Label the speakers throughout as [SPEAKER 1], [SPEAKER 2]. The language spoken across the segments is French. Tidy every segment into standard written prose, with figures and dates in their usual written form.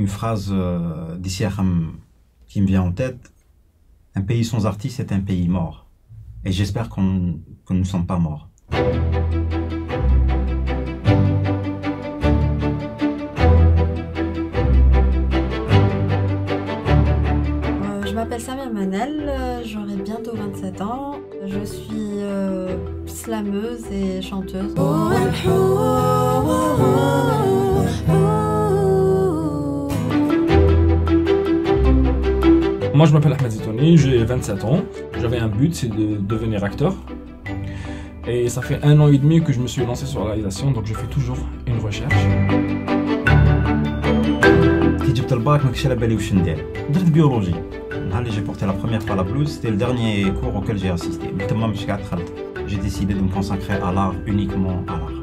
[SPEAKER 1] Une phrase d'Issiham qui me vient en tête, un pays sans artistes est un pays mort. Et j'espère que nous ne sommes pas morts.
[SPEAKER 2] Je m'appelle Samia Manel, j'aurai bientôt 27 ans. Je suis slameuse et chanteuse.
[SPEAKER 3] Moi je m'appelle Ahmed Zitouni, j'ai 27 ans. J'avais un but, c'est de devenir acteur. Et ça fait 1 an et demi que je me suis lancé sur la réalisation, donc je fais toujours une recherche.
[SPEAKER 1] Quand j'ai le bac, je ne savais pas quoi faire. Biologie. Quand j'ai porté la première fois la blouse, c'était le dernier cours auquel j'ai assisté. J'ai décidé de me consacrer à l'art, uniquement à l'art.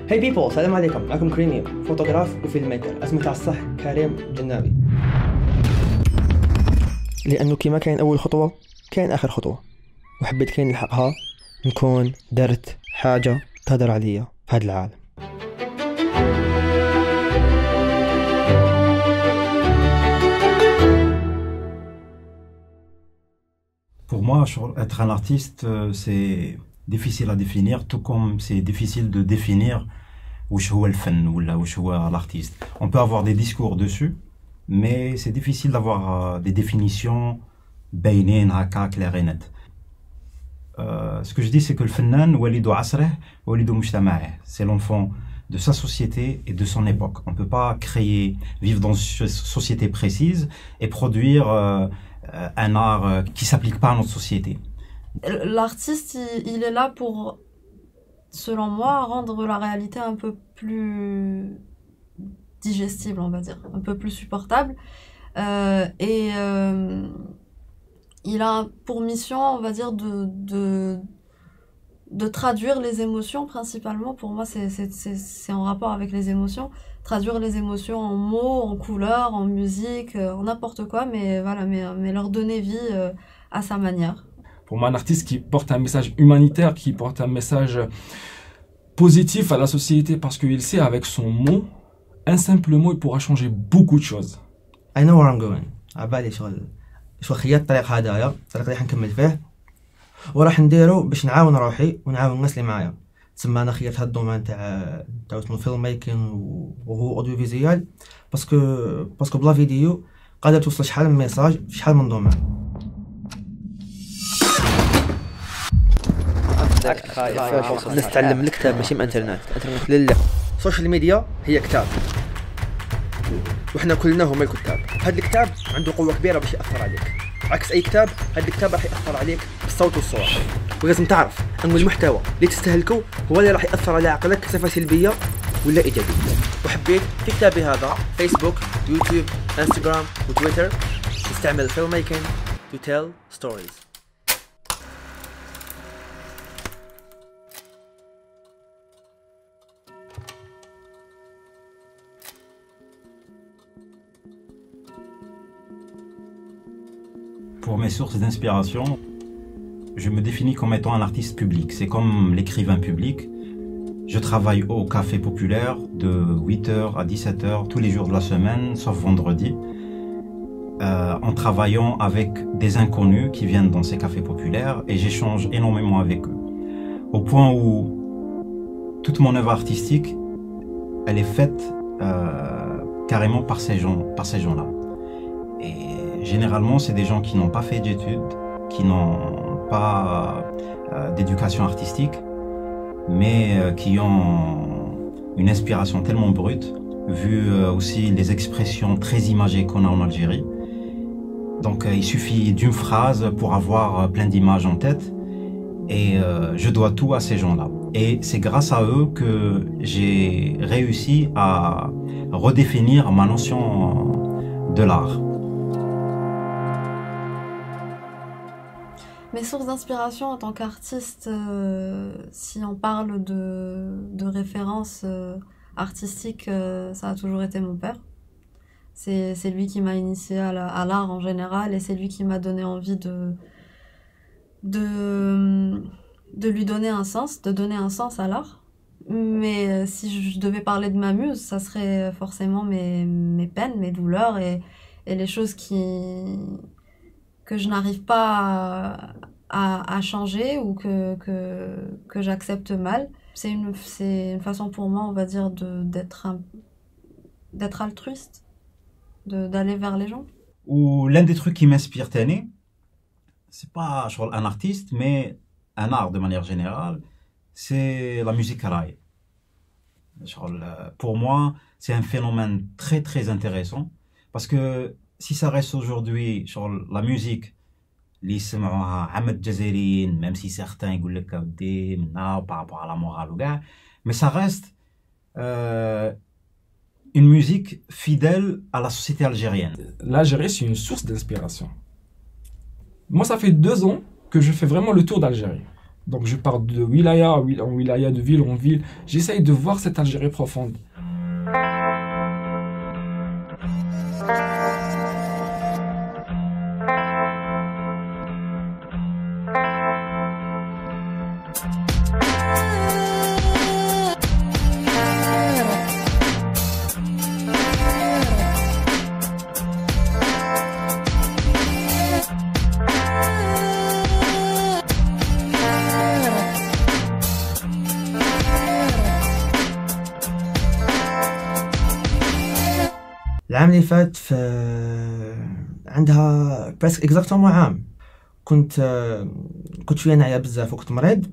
[SPEAKER 4] Hey people, السلام عليكم. معكم كريمي، فوتوغراف وفيلم ميكر. اسمي تاع الصح كريم جنابي. لأنه كيما كاين أول خطوة كاين آخر خطوة، وحبيت كي نلحقها نكون درت حاجة تهدر عليا في هذا العالم.
[SPEAKER 1] Pour moi, être un artiste, c'est difficile à définir, tout comme c'est difficile de définir où est l'artiste. On peut avoir des discours dessus, mais c'est difficile d'avoir des définitions claires et nettes. Ce que je dis, c'est que le fennan, c'est l'enfant de sa société et de son époque. On ne peut pas vivre dans une société précise et produire un art qui ne s'applique pas à notre société.
[SPEAKER 2] L'artiste, il est là pour, selon moi, rendre la réalité un peu plus digestible, on va dire, un peu plus supportable. Il a pour mission, on va dire, de traduire les émotions, principalement. Pour moi, c'est en rapport avec les émotions. Traduire les émotions en mots, en couleurs, en musique, en n'importe quoi, mais voilà, mais leur donner vie à sa manière.
[SPEAKER 3] Pour moi, un artiste qui porte un message humanitaire, qui porte un message positif à la société, parce qu'il sait, avec son mot, un simple mot, il pourra changer beaucoup de choses.
[SPEAKER 4] I know where I'm going. عبالي شغل خياط الطريق هدايا، الطريق اللي حنكمل فيه وراح نديرو باش نعاون روحي ونعاون الناس اللي معايا. تسمى انا خيرت هاد الدومين تاع اسمه فيلم ميكين وهو اوديو فيزيوال، باسكو بلا فيديو قادر توصل شحال من ميساج في شحال من دومين. الناس تعلم الكتاب ماشي من انترنت لله. السوشيال ميديا هي كتاب، وحنا كلنا هما الكتاب. هذا الكتاب عنده قوه كبيره باش ياثر عليك، عكس اي كتاب هذا الكتاب راح ياثر عليك بالصوت والصوره. ولازم تعرف ان المحتوى اللي تستهلكه هو اللي راح ياثر على عقلك صفه سلبيه ولا ايجابيه. وحبيت في كتابي هذا فيسبوك، يوتيوب، انستغرام وتويتر نستعمل فيلم ميكينج to tell stories.
[SPEAKER 1] Pour mes sources d'inspiration, je me définis comme étant un artiste public. C'est comme l'écrivain public. Je travaille au Café Populaire de 8h à 17h tous les jours de la semaine, sauf vendredi, en travaillant avec des inconnus qui viennent dans ces cafés populaires, et j'échange énormément avec eux. Au point où toute mon œuvre artistique, elle est faite carrément par ces gens-là. Et généralement, c'est des gens qui n'ont pas fait d'études, qui n'ont pas d'éducation artistique, mais qui ont une inspiration tellement brute, vu aussi les expressions très imagées qu'on a en Algérie. Donc il suffit d'une phrase pour avoir plein d'images en tête, et je dois tout à ces gens-là. Et c'est grâce à eux que j'ai réussi à redéfinir ma notion de l'art.
[SPEAKER 2] Mes sources d'inspiration en tant qu'artiste, si on parle de références artistiques, ça a toujours été mon père. C'est lui qui m'a initié à l'art en général, et c'est lui qui m'a donné envie de lui donner un sens, de donner un sens à l'art. Mais si je devais parler de ma muse, ça serait forcément mes peines, mes douleurs et les choses que je n'arrive pas à changer ou que j'accepte mal. C'est une façon pour moi, on va dire, d'être altruiste, d'aller vers les gens.
[SPEAKER 1] Ou l'un des trucs qui m'inspire Tani, c'est pas genre un artiste, mais un art de manière générale, c'est la musique raï. Pour moi, c'est un phénomène très très intéressant parce que si ça reste aujourd'hui sur la musique, les Ahmed Jazairine, même si certains يقول لك ودي منها par rapport à la morale ou gars, mais ça reste une musique fidèle à la société algérienne.
[SPEAKER 3] L'Algérie, c'est une source d'inspiration. Moi, ça fait 2 ans que je fais vraiment le tour d'Algérie. Donc, je pars de wilaya en wilaya, de ville en ville. J'essaye de voir cette Algérie profonde.
[SPEAKER 4] العام اللي فات عندها بريسك اكزاكتومون عام كنت شويه ناعيه بزاف وكنت مريض.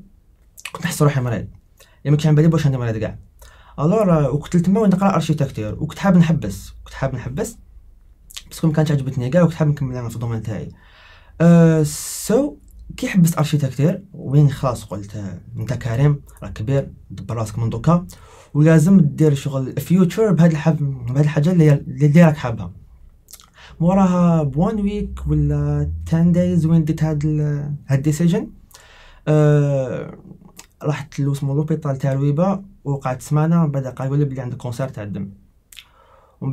[SPEAKER 4] كنت نحس روحي مريض يعني ما كان بالي واش عندي مريض كاع. الور وكنت تما ونقرا اركيتكتور وكنت حاب نحبس بس ما كانت عجبتني كاع وكنت حاب نكمل انا في الدومين تاعي. سو كي حبست اركيتكتور وين خلاص قلت انت كريم راك كبير دبر راسك من دوكا ولازم دير شغل فيوتشر بهاد الحاجه اللي راك حابها. موراها ب1 ويك ولا 10 دايز وين ديت هاد ديسيجن. رحت لوسمو لوبيطال تاع الويبه وقعدت سمانه من بعد قال لي بلي عندك كونسير تاع الدم. ومن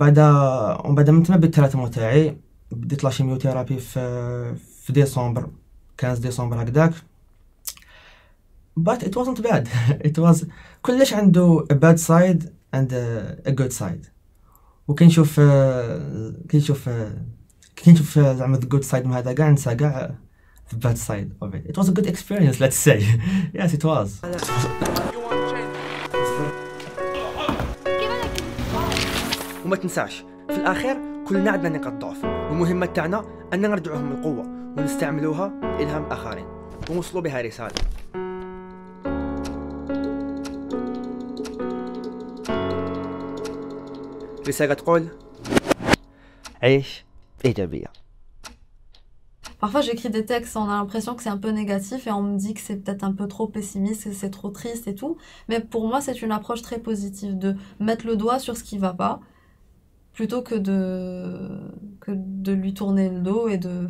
[SPEAKER 4] بعد من تما بديت التريتمون تاعي بديت لا شيميوثيرابي في ديسمبر 15 ديسمبر هكذاك. But it wasn't bad. It was كلش عنده a bad side and a good side. وكنشوف زعما the good side من هذا كاع نسى كاع the bad side of it. It was a good experience, let's say. Yes, it was. وما تنساش في الأخير كلنا عندنا نقاط ضعف والمهمة تاعنا أن نرجعوهم القوة ونستعملوها لإلهام الآخرين ونوصلوا بها رسالة. رسالة تقول عيش إيجابية.
[SPEAKER 2] Parfois, j'écris des textes, on a l'impression que c'est un peu négatif et on me dit que c'est peut-être un peu trop pessimiste, que c'est trop triste et tout. Mais pour moi, c'est une approche très positive de mettre le doigt sur ce qui va pas, plutôt que de lui tourner le dos et de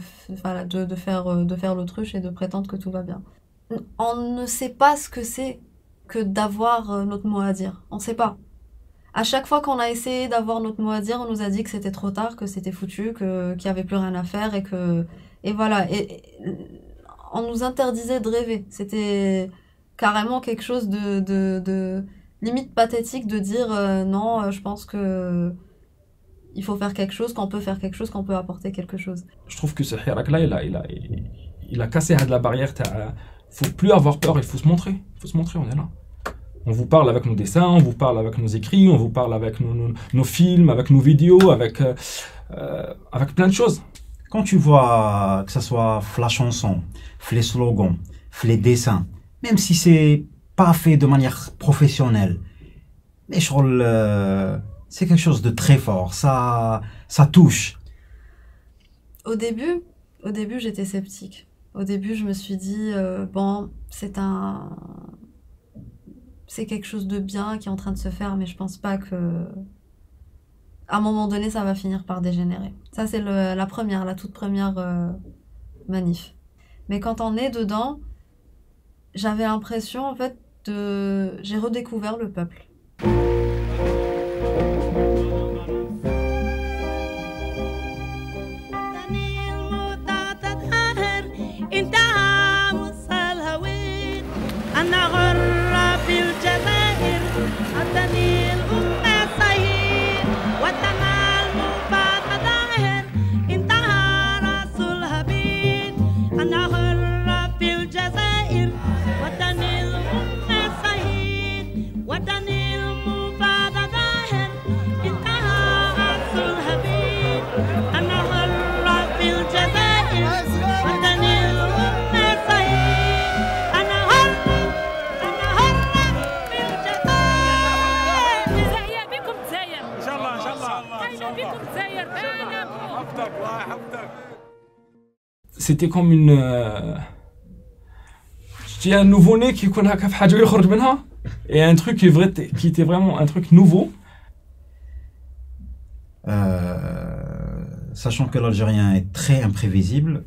[SPEAKER 2] faire l'autruche et de prétendre que tout va bien. On ne sait pas ce que c'est que d'avoir notre mot à dire. On sait pas. À chaque fois qu'on a essayé d'avoir notre mot à dire, on nous a dit que c'était trop tard, que c'était foutu, qu'il y avait plus rien à faire et voilà. Et on nous interdisait de rêver. C'était carrément quelque chose de limite pathétique de dire non, je pense que il faut faire quelque chose, qu'on peut faire quelque chose, qu'on peut apporter quelque chose.
[SPEAKER 3] Je trouve que ce Hirak là, il a cassé la barrière. Faut plus avoir peur, il faut se montrer. Il faut se montrer, on est là. On vous parle avec nos dessins, on vous parle avec nos écrits, on vous parle avec nos films, avec nos vidéos, avec plein de choses.
[SPEAKER 1] Quand tu vois que ça soit la chanson, les slogans, les dessins, même si c'est pas fait de manière professionnelle, mais c'est quelque chose de très fort, ça touche.
[SPEAKER 2] Au début, j'étais sceptique. Au début, je me suis dit, bon, c'est quelque chose de bien qui est en train de se faire, mais je pense pas que, à un moment donné, ça va finir par dégénérer. Ça, c'est la toute première manif. Mais quand on est dedans, j'avais l'impression, en fait, j'ai redécouvert le peuple.
[SPEAKER 5] انتهى مصالها وين أنا غرة في الجزائر
[SPEAKER 3] c'était comme une je dis un nouveau-né qui connaît كيف حاجة يخرج منها et un truc qui était vraiment un truc nouveau.
[SPEAKER 1] Sachant que l'Algérien est très imprévisible,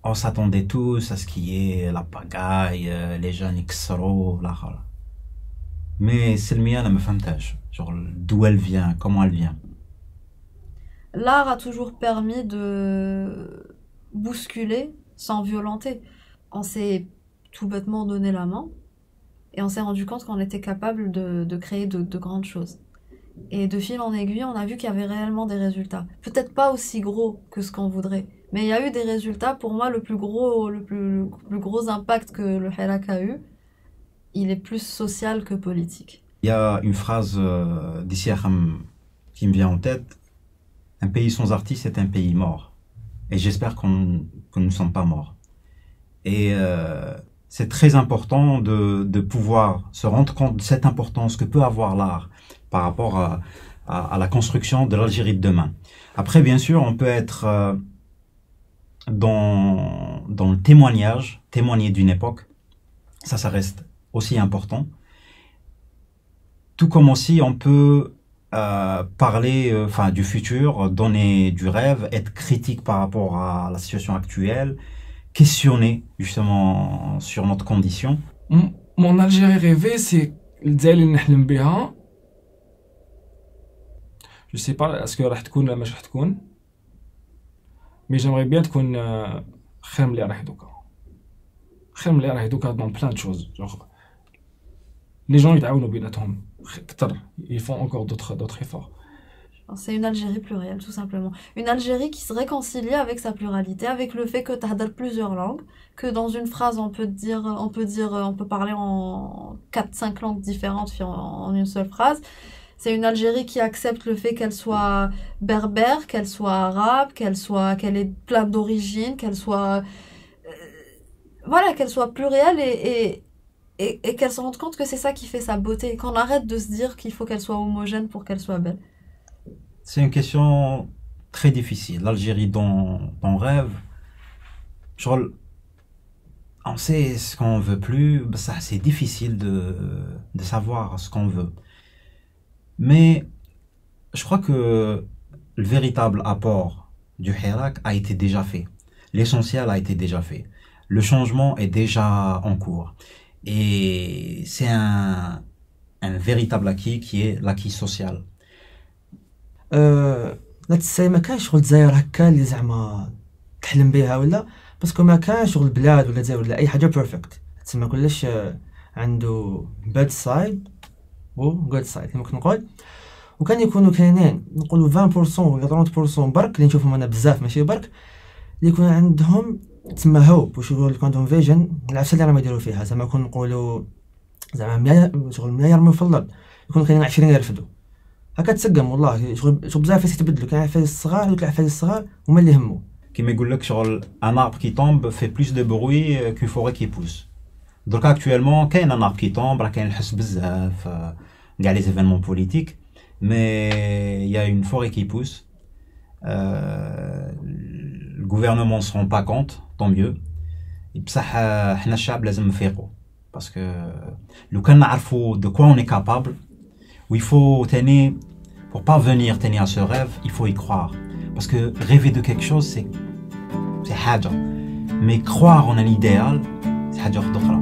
[SPEAKER 1] on s'attendait tous à ce qu'il y ait la pagaille, les jeunes يكسروا là. Mais Selmia, elle me fantage. Genre, d'où elle vient, comment elle vient.
[SPEAKER 2] L'art a toujours permis de bousculer sans violenter. On s'est tout bêtement donné la main et on s'est rendu compte qu'on était capable de créer de grandes choses. Et de fil en aiguille, on a vu qu'il y avait réellement des résultats. Peut-être pas aussi gros que ce qu'on voudrait, mais il y a eu des résultats. Pour moi, le plus gros impact que le Hirak a eu, il est plus social que politique.
[SPEAKER 1] Il y a une phrase d'ici qui me vient en tête. Un pays sans artistes est un pays mort. Et j'espère que nous ne sommes pas morts. Et c'est très important de pouvoir se rendre compte de cette importance que peut avoir l'art par rapport à la construction de l'Algérie de demain. Après, bien sûr, on peut être dans le témoigner d'une époque. Ça reste aussi important. Tout comme aussi, on peut parler du futur, donner du rêve, être critique par rapport à la situation actuelle, questionner justement sur notre condition.
[SPEAKER 3] Mon Algérie rêvée, c'est l'Algérie اللي نحلم بها. Je sais pas est-ce que راح تكون ولا مش راح تكون. Mais j'aimerais bien تكون خير من اللي راهي دوكا. خير من اللي راهي دوكا dans plein de choses. Genre les gens يتعاونوا بيناتهم كتر. Ils font encore d'autres efforts.
[SPEAKER 2] C'est une Algérie plurielle, tout simplement. Une Algérie qui se réconcilie avec sa pluralité, avec le fait que tu as plusieurs langues, que dans une phrase on peut parler en 4-5 langues différentes en une seule phrase. C'est une Algérie qui accepte le fait qu'elle soit berbère, qu'elle soit arabe, qu'elle ait plein d'origines, qu'elle soit qu'elle soit plurielle et qu'elle se rende compte que c'est ça qui fait sa beauté, qu'on arrête de se dire qu'il faut qu'elle soit homogène pour qu'elle soit belle.
[SPEAKER 1] C'est une question très difficile. L'Algérie dont on rêve, genre, on sait ce qu'on veut plus, ça c'est difficile de savoir ce qu'on veut. Mais je crois que le véritable apport du Hirak a été déjà fait. L'essentiel a été déjà fait. Le changement est déjà en cours. Et c'est un véritable acquis qui est l'acquis social.
[SPEAKER 4] لا تنساي ما كانش شغل الجزائر هكا اللي زعما تحلم بها ولا باسكو ما كانش شغل البلاد ولا الجزائر ولا اي حاجه بيرفكت تسمى كلش عنده باد سايد و جود سايد كما كنت نقول وكان يكونوا كاينين نقولوا 20% ولا 30% برك اللي نشوفهم انا بزاف ماشي برك اللي يكون عندهم تسمى هوب وشغل يكون عندهم فيجن العفسه اللي راهم يديروا فيها زعما كون نقولوا زعما شغل 100 يرمي يفضل يكونوا كاينين 20 يرفدوا هكا تسقم والله شغل بزاف يتبدلوا كاين عفايس الصغار وكاين عفايس الصغار هما اللي يهموا
[SPEAKER 1] كيما يقول لك شغل un arbre qui tombe fait plus de bruit qu'une forêt qui pousse. Donc actuellement كاين un arbre qui tombe راه كاين الحس بزاف كاع les événements politiques mais il y a une forêt qui pousse. Le gouvernement ne se rend pas compte, tant mieux. بصح حنا الشعب لازم نفيقوا parce que لو كان نعرفوا de quoi on est capable où il faut tenir, pour parvenir à ce rêve, il faut y croire. Parce que rêver de quelque chose, c'est haja. Mais croire en un idéal, c'est haja d'okhra.